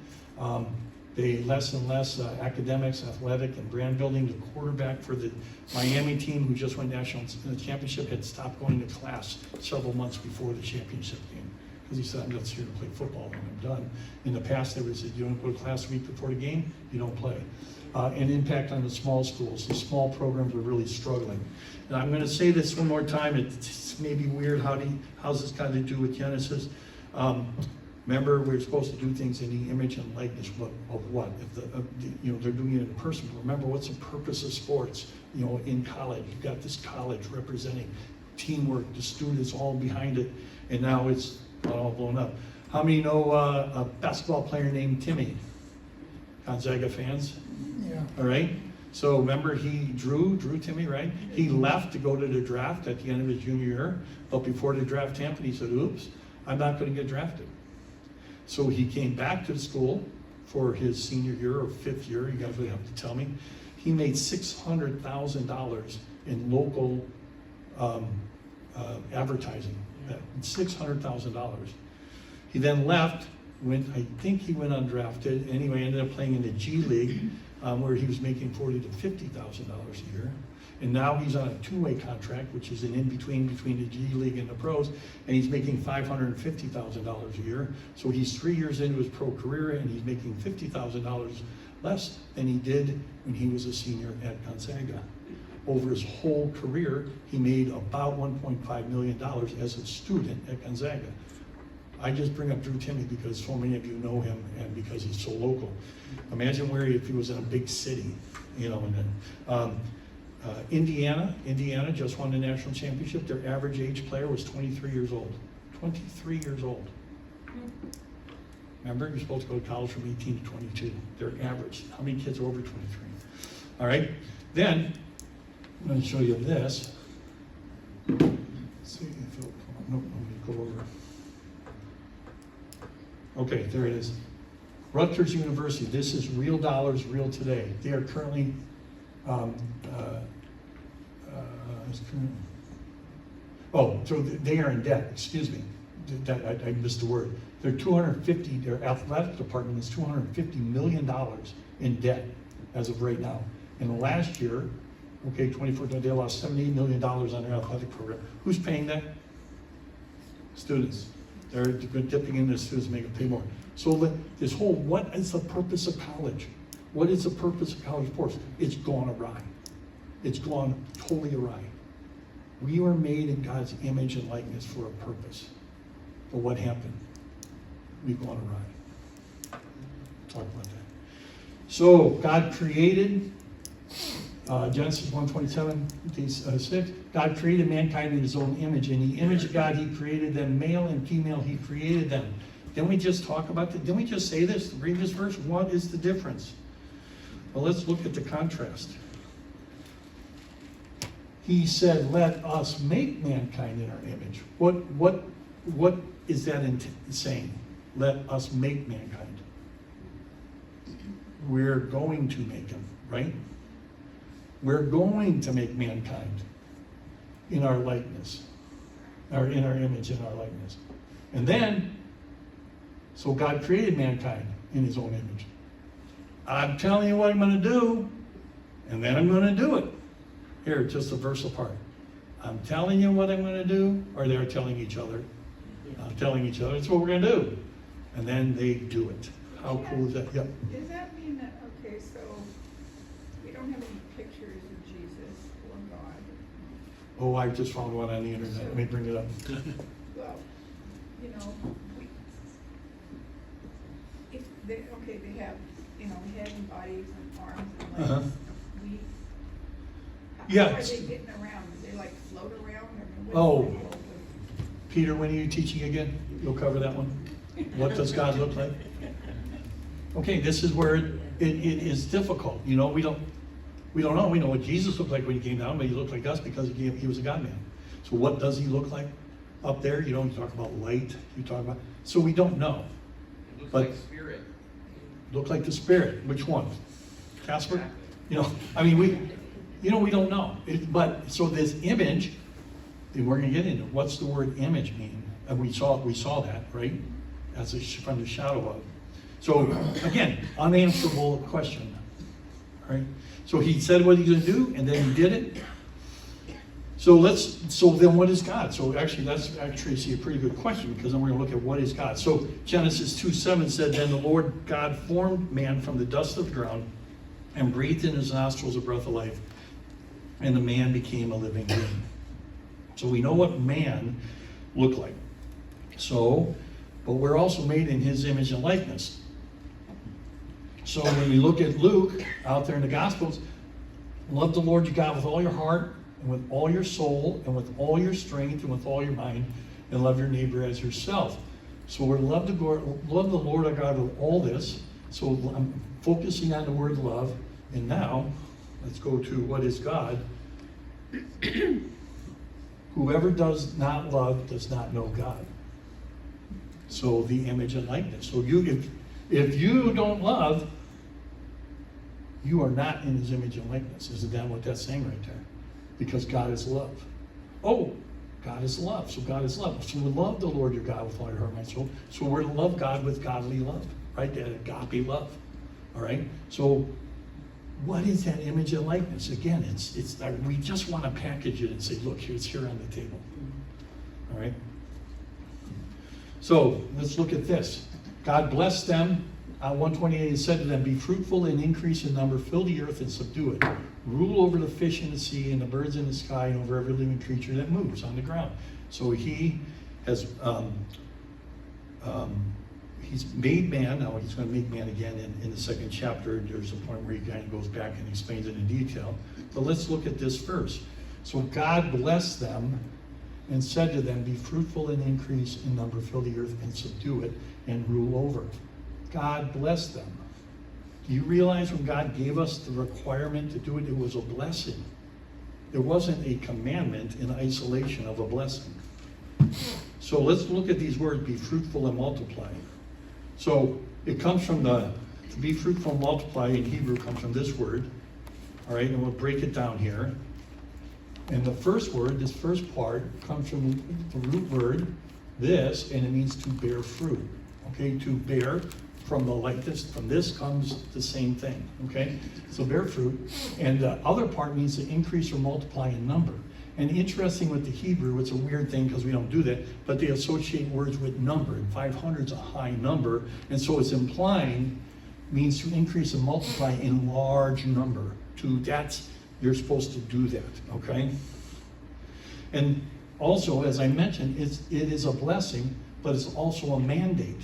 Speaker 1: They less and less academics, athletic, and brand building. The quarterback for the Miami team, who just won national championship, had stopped going to class several months before the championship game because he said, I'm just here to play football when I'm done. In the past, they would say, you don't go to class a week before the game, you don't play. And impact on the small schools. The small programs are really struggling. And I'm going to say this one more time. It's maybe weird. How's this got to do with Genesis? Remember, we're supposed to do things in the image and likeness of what? If they're doing it in person. Remember, what's the purpose of sports? In college, you've got this college representing teamwork, the students all behind it, and now it's all blown up. How many know a basketball player named Timmy? Gonzaga fans?
Speaker 2: Yeah.
Speaker 1: All right. So remember, Drew Timmy, right? He left to go to the draft at the end of his junior year, but before the draft happened, he said, oops, I'm not going to get drafted. So he came back to the school for his senior year or fifth year, you guys would have to tell me. He made $600,000 in local advertising, $600,000. He then left, I think he went undrafted, anyway, ended up playing in the G League, where he was making $40,000 to $50,000 a year. And now he's on a two-way contract, which is an in-between between the G League and the pros, and he's making $550,000 a year. So he's 3 years into his pro career, and he's making $50,000 less than he did when he was a senior at Gonzaga. Over his whole career, he made about $1.5 million as a student at Gonzaga. I just bring up Drew Timmy because so many of you know him and because he's so local. Imagine if he was in a big city, and then Indiana just won the national championship. Their average age player was 23 years old. 23 years old. Remember, you're supposed to go to college from 18 to 22. Their average. How many kids are over 23? All right. Then, I'm going to show you this. Let's see if it'll come up. Nope, I'm going to go over. Okay, there it is. Rutgers University. This is real dollars, real today. They are currently, so they are in debt. Excuse me, I missed the word. Their athletic department is $250 million in debt as of right now. And last year, 2014, they lost $78 million on their athletic program. Who's paying that? Students. They're dipping in the students, make them pay more. So this whole, what is the purpose of college? What is the purpose of college sports? It's gone awry. It's gone totally awry. We were made in God's image and likeness for a purpose. But what happened? We've gone awry. Talk about that. So God created, Genesis 1:27-6, God created mankind in his own image. In the image of God, he created them, male and female, he created them. Didn't we just talk about that? Didn't we just say this? Read this verse. What is the difference? Well, let's look at the contrast. He said, let us make mankind in our image. What is that saying? Let us make mankind. We're going to make him, right? We're going to make mankind in our likeness, or in our image, in our likeness. And then, so God created mankind in his own image. I'm telling you what I'm going to do, and then I'm going to do it. Here, just a verse apart. I'm telling you what I'm going to do, or they're telling each other. I'm telling each other, it's what we're going to do. And then they do it. How cool is that? Yep.
Speaker 4: Does that mean that, okay, so we don't have any pictures of Jesus or God?
Speaker 1: Oh, I just found one on the internet. Let me bring it up.
Speaker 4: Well, if they have, head and bodies and arms and legs.
Speaker 1: Uh-huh.
Speaker 4: How are they getting around? Do they like float around?
Speaker 1: Oh. Peter, when are you teaching again? You'll cover that one. What does God look like? Okay, this is where it is difficult. We don't know. We know what Jesus looked like when he came down, but he looked like us because he was a God man. So what does he look like up there? You talk about light. So we don't know.
Speaker 5: It looks like spirit.
Speaker 1: Look like the Spirit. Which one? Casper?
Speaker 5: Exactly.
Speaker 1: We don't know. But so this image, and we're going to get into what's the word image mean? And we saw that, right? As from the shadow of. So again, unanswerable question, right? So he said what he's going to do, and then he did it. So then what is God? So actually, that's actually see a pretty good question, because then we're going to look at what is God. So Genesis 2:7 said, then the Lord God formed man from the dust of the ground and breathed in his nostrils a breath of life, and the man became a living being. So we know what man looked like. So, but we're also made in his image and likeness. So when we look at Luke out there in the Gospels, love the Lord your God with all your heart, and with all your soul, and with all your strength, and with all your mind, and love your neighbor as yourself. So we're love the Lord our God with all this. So I'm focusing on the word love. And now, let's go to what is God. Whoever does not love does not know God. So the image and likeness. So if you don't love, you are not in his image and likeness. Isn't that what that's saying right there? Because God is love. Oh, God is love. So God is love. So we love the Lord your God with all your heart, mind, soul. So we're to love God with godly love, right? That agape love. All right. So what is that image and likeness? Again, it's like we just want to package it and say, look, it's here on the table. All right. So let's look at this. God blessed them. 128 said to them, be fruitful and increase in number, fill the earth and subdue it. Rule over the fish in the sea and the birds in the sky and over every living creature that moves on the ground. So he has, he's made man. Now he's going to make man again in the second chapter. There's a point where he kind of goes back and explains it in detail. But let's look at this first. So God blessed them and said to them, be fruitful and increase in number, fill the earth and subdue it and rule over it. God blessed them. Do you realize when God gave us the requirement to do it, it was a blessing. It wasn't a commandment in isolation of a blessing. So let's look at these words, be fruitful and multiply. So it comes from to be fruitful and multiply in Hebrew comes from this word. All right, and we'll break it down here. And the first word, this first part, comes from the root word, this, and it means to bear fruit. Okay, to bear. From the likeness, from this comes the same thing, okay? So bear fruit. And the other part means to increase or multiply in number. And interesting with the Hebrew, it's a weird thing because we don't do that, but they associate words with number. And 500 is a high number. And so it's implying, means to increase and multiply in large number. You're supposed to do that, okay? And also, as I mentioned, it is a blessing, but it's also a mandate.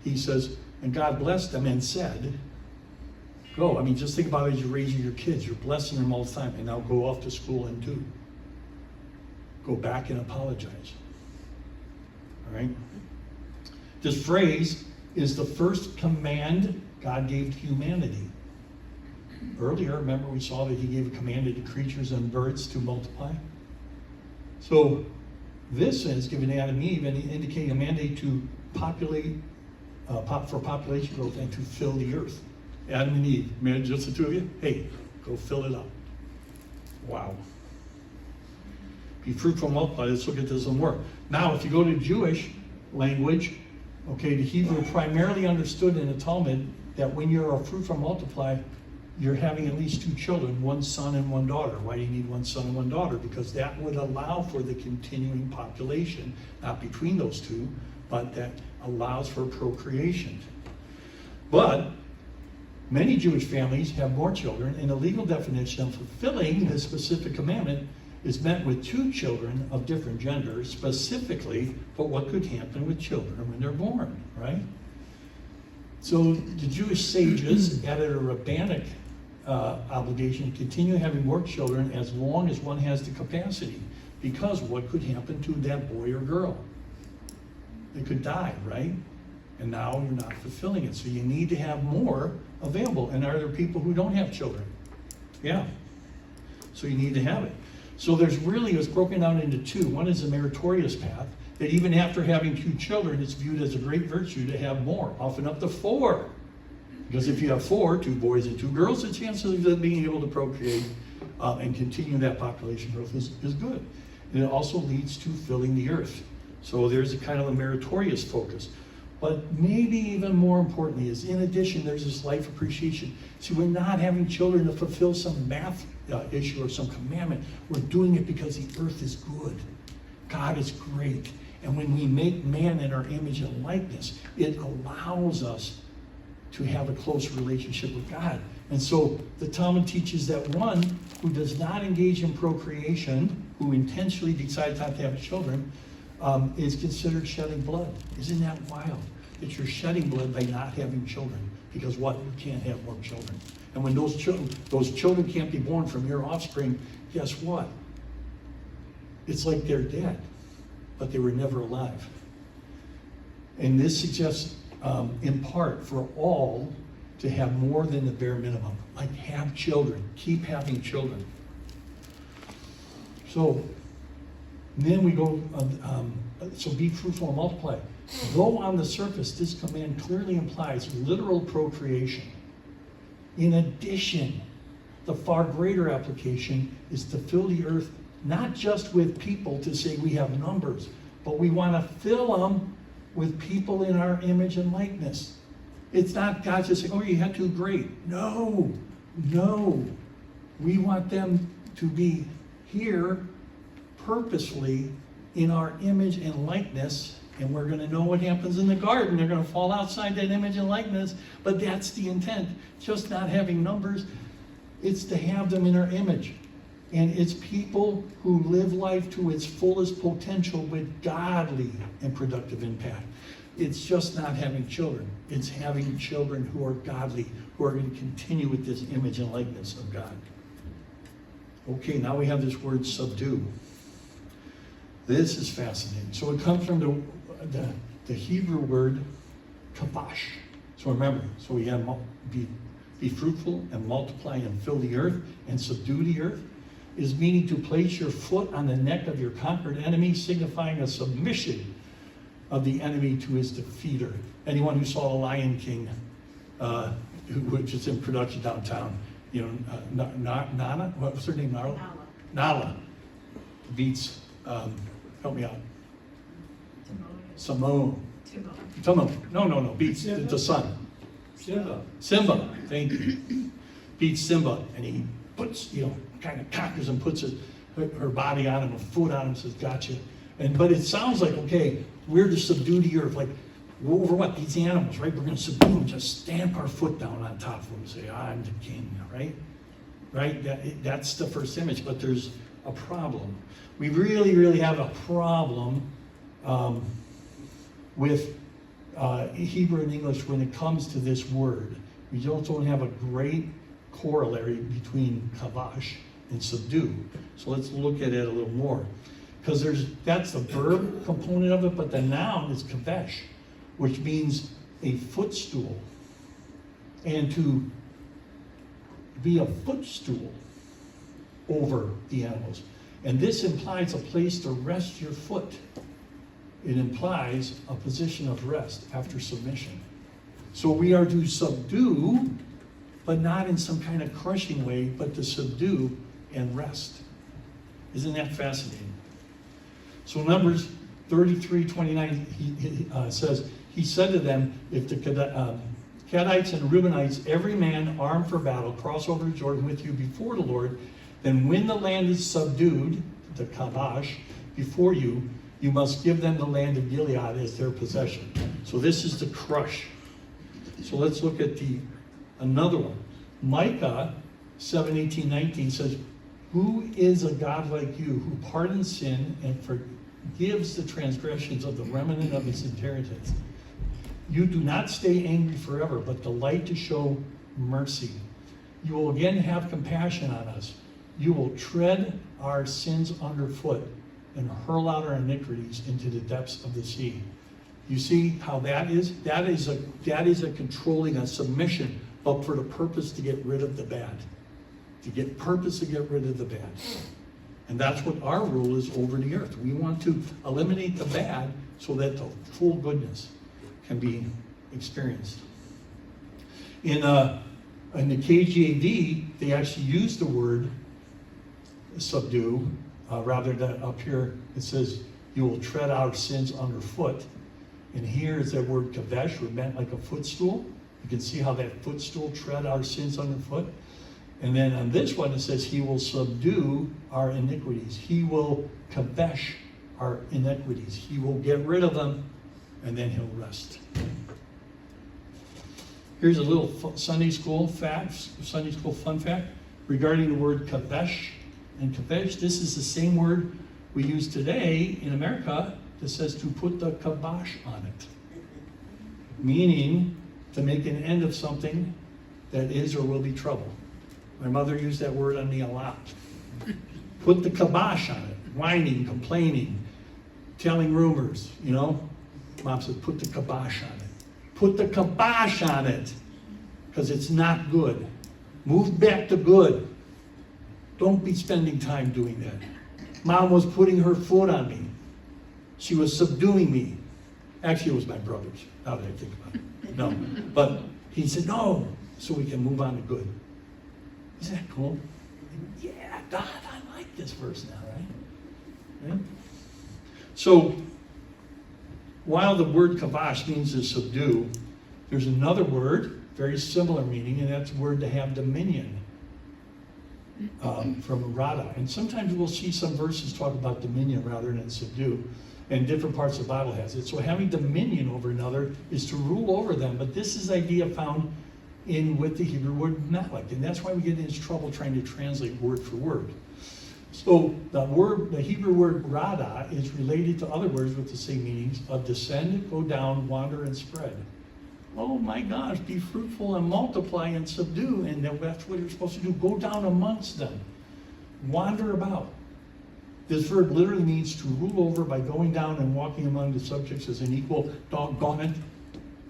Speaker 1: He says, and God blessed them and said, go. I mean, just think about it as you're raising your kids. You're blessing them all the time. And now go off to school and do. Go back and apologize. All right? This phrase is the first command God gave to humanity. Earlier, remember we saw that he gave a command to the creatures and birds to multiply. So this is given Adam and Eve and indicating a mandate to populate for population growth and to fill the earth. Adam and Eve, man, just the two of you, hey, go fill it up. Wow. Be fruitful and multiply. Let's look at this some more. Now, if you go to Jewish language, okay, the Hebrew primarily understood in the Talmud that when you're a fruitful and multiply, you're having at least two children, one son and one daughter. Why do you need one son and one daughter? Because that would allow for the continuing population, not between those two, but that allows for procreation. But many Jewish families have more children, and the legal definition of fulfilling this specific commandment is met with two children of different genders, specifically for what could happen with children when they're born, right? So the Jewish sages added a rabbinic obligation to continue having more children as long as one has the capacity, because what could happen to that boy or girl? They could die, right? And now you're not fulfilling it. So you need to have more available. And are there people who don't have children? Yeah. So you need to have it. So it's broken down into two. One is a meritorious path, that even after having two children, it's viewed as a great virtue to have more, often up to 4. Because if you have 4, 2 boys and 2 girls, the chances of them being able to procreate and continue that population growth is good. And it also leads to filling the earth. So there's a kind of a meritorious focus. But maybe even more importantly is, in addition, there's this life appreciation. See, we're not having children to fulfill some math issue or some commandment. We're doing it because the earth is good. God is great. And when we make man in our image and likeness, it allows us to have a close relationship with God. And so the Talmud teaches that one who does not engage in procreation, who intentionally decides not to have children, is considered shedding blood. Isn't that wild? That you're shedding blood by not having children. Because what? You can't have more children. And when those children can't be born from your offspring, guess what? It's like they're dead, but they were never alive. And this suggests, in part, for all to have more than the bare minimum. Like, have children. Keep having children. So, then we go, so be fruitful and multiply. Though on the surface, this command clearly implies literal procreation. In addition, the far greater application is to fill the earth not just with people to say we have numbers, but we want to fill them with people in our image and likeness. It's not God just saying, oh, you had to, great. No. We want them to be here purposely in our image and likeness, and we're going to know what happens in the garden. They're going to fall outside that image and likeness, but that's the intent. Just not having numbers, it's to have them in our image. And it's people who live life to its fullest potential with godly and productive impact. It's just not having children. It's having children who are godly, who are going to continue with this image and likeness of God. Okay, now we have this word subdue. This is fascinating. So it comes from the Hebrew word kabash. So remember, so we have be fruitful and multiply and fill the earth and subdue the earth, is meaning to place your foot on the neck of your conquered enemy, signifying a submission of the enemy to his defeater. Anyone who saw The Lion King, which is in production downtown, you know, Nana, what was her name? Nala beats, help me out. Timon. No, beats the son. Simba, thank you. Beats Simba, and he puts, kind of conquers and puts her body on him, a foot on him, says, gotcha. But it sounds like, okay, we're to subdue the earth. Like, over what? These animals, right? We're going to subdue them, just stamp our foot down on top of them and say, I'm the king, right? Right? That's the first image, but there's a problem. We really, really have a problem with Hebrew and English when it comes to this word. We don't have a great corollary between kavash and subdue. So let's look at it a little more. Because that's the verb component of it, but the noun is kavesh, which means a footstool. And to be a footstool over the animals. And this implies a place to rest your foot. It implies a position of rest after submission. So we are to subdue, but not in some kind of crushing way, but to subdue and rest. Isn't that fascinating? So Numbers 33:29 he says, he said to them, if the Gadites and Reubenites, every man armed for battle, cross over the Jordan with you before the Lord, then when the land is subdued, the Kabash, before you, you must give them the land of Gilead as their possession. So this is the crush. So let's look at another one. Micah 7:18-19 says, who is a God like you, who pardons sin and forgives the transgressions of the remnant of his inheritance? You do not stay angry forever, but delight to show mercy. You will again have compassion on us. You will tread our sins underfoot and hurl out our iniquities into the depths of the sea. You see how that is? That is a controlling, a submission, but for the purpose to get rid of the bad. To get rid of the bad. And that's what our rule is over the earth. We want to eliminate the bad so that the full goodness can be experienced. In the KJV, they actually use the word subdue, rather than up here it says, you will tread our sins underfoot. And here is that word kavesh, or meant like a footstool. You can see how that footstool tread our sins underfoot. And then on this one, it says, he will subdue our iniquities. He will kavesh our iniquities. He will get rid of them, and then he'll rest. Here's a little Sunday school fun fact regarding the word kavesh and kavesh. This is the same word we use today in America that says to put the kibosh on it, meaning to make an end of something that is or will be trouble. My mother used that word on me a lot. Put the kibosh on it, whining, complaining, telling rumors, you know. Mom said, put the kibosh on it. Put the kibosh on it, because it's not good. Move back to good. Don't be spending time doing that. Mom was putting her foot on me. She was subduing me. Actually, it was my brothers, now that I think about it. No, but he said, no, so we can move on to good. Isn't that cool? Yeah, God, I like this verse now, right? So, while the word kavash means to subdue, there's another word, very similar meaning, and that's the word to have dominion, from rada. And sometimes we'll see some verses talk about dominion rather than subdue, and different parts of the Bible has it. So having dominion over another is to rule over them, but this is the idea found with the Hebrew word melech, and that's why we get into trouble trying to translate word for word. So the Hebrew word rada is related to other words with the same meanings of descend, go down, wander, and spread. Oh my gosh, be fruitful and multiply and subdue, and that's what you're supposed to do. Go down amongst them. Wander about. This verb literally means to rule over by going down and walking among the subjects as an equal. Doggone it.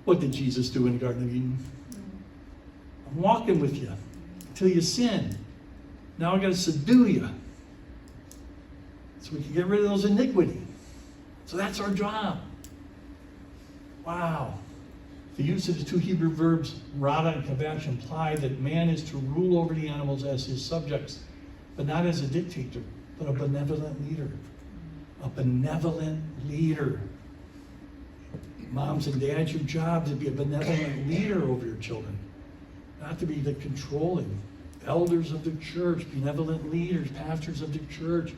Speaker 1: What did Jesus do in the Garden of Eden? I'm walking with you until you sin. Now I got to subdue you, so we can get rid of those iniquity. So that's our job. Wow. The use of the two Hebrew verbs, rada and kavash, imply that man is to rule over the animals as his subjects, but not as a dictator, but a benevolent leader. A benevolent leader. Moms and dads, your job is to be a benevolent leader over your children, not to be the controlling. Elders of the church, benevolent leaders, pastors of the church,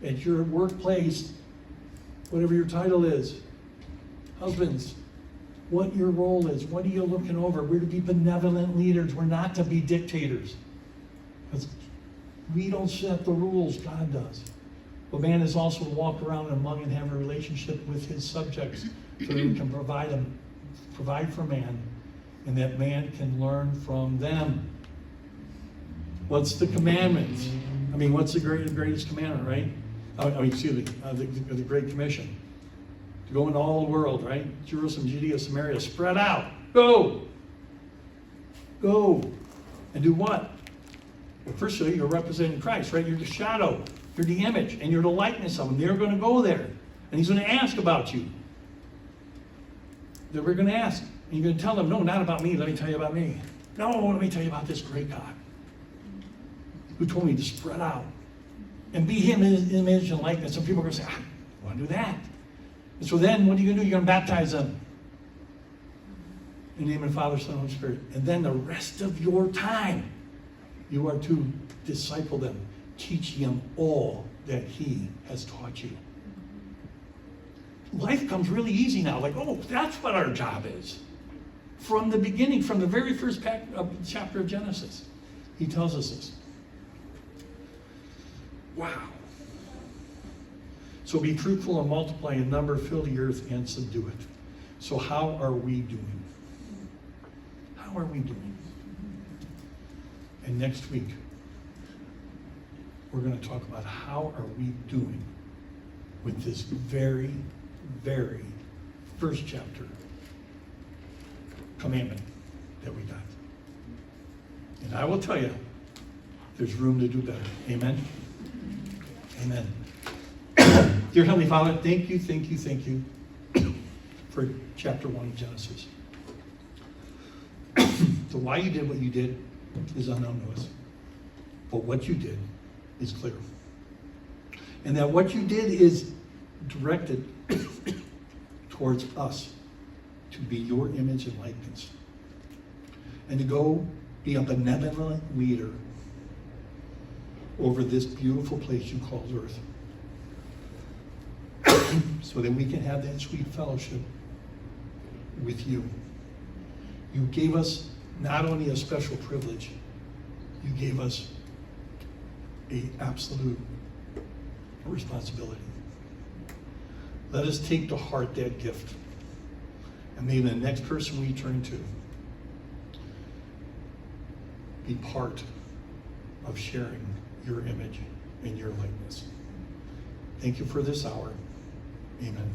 Speaker 1: at your workplace, whatever your title is. Husbands, what your role is, what are you looking over? We're to be benevolent leaders. We're not to be dictators. Because we don't set the rules, God does. But man is also to walk around among and have a relationship with his subjects so that we can provide for man, and that man can learn from them. What's the commandment? I mean, what's the greatest commandment, right? The Great Commission. To go into all the world, right? Jerusalem, Judea, Samaria, spread out. Go! Go! And do what? Well, firstly, you're representing Christ, right? You're the shadow. You're the image. And you're the likeness of him. They're going to go there. And he's going to ask about you. We're going to ask. And you're going to tell them, no, not about me. Let me tell you about me. No, let me tell you about this great God who told me to spread out and be him in his image and likeness. Some people are going to say, I want to do that. And so then what are you going to do? You're going to baptize them in the name of the Father, Son, and Holy Spirit. And then the rest of your time, you are to disciple them, teaching them all that he has taught you. Life comes really easy now. Like, oh, that's what our job is. From the beginning, from the very first chapter of Genesis, he tells us this. Wow. So be fruitful and multiply in number, fill the earth and subdue it. So how are we doing? How are we doing? And next week, we're going to talk about how are we doing with this very, very first chapter commandment that we got. And I will tell you, there's room to do better. Amen? Amen. Dear Heavenly Father, thank you for chapter 1 of Genesis. So why you did what you did is unknown to us. But what you did is clear. And that what you did is directed towards us to be your image and likeness. And to go be a benevolent leader over this beautiful place you call earth. So that we can have that sweet fellowship with you. You gave us not only a special privilege, you gave us an absolute responsibility. Let us take to heart that gift. And may the next person we turn to be part of sharing your image and your likeness. Thank you for this hour. Amen.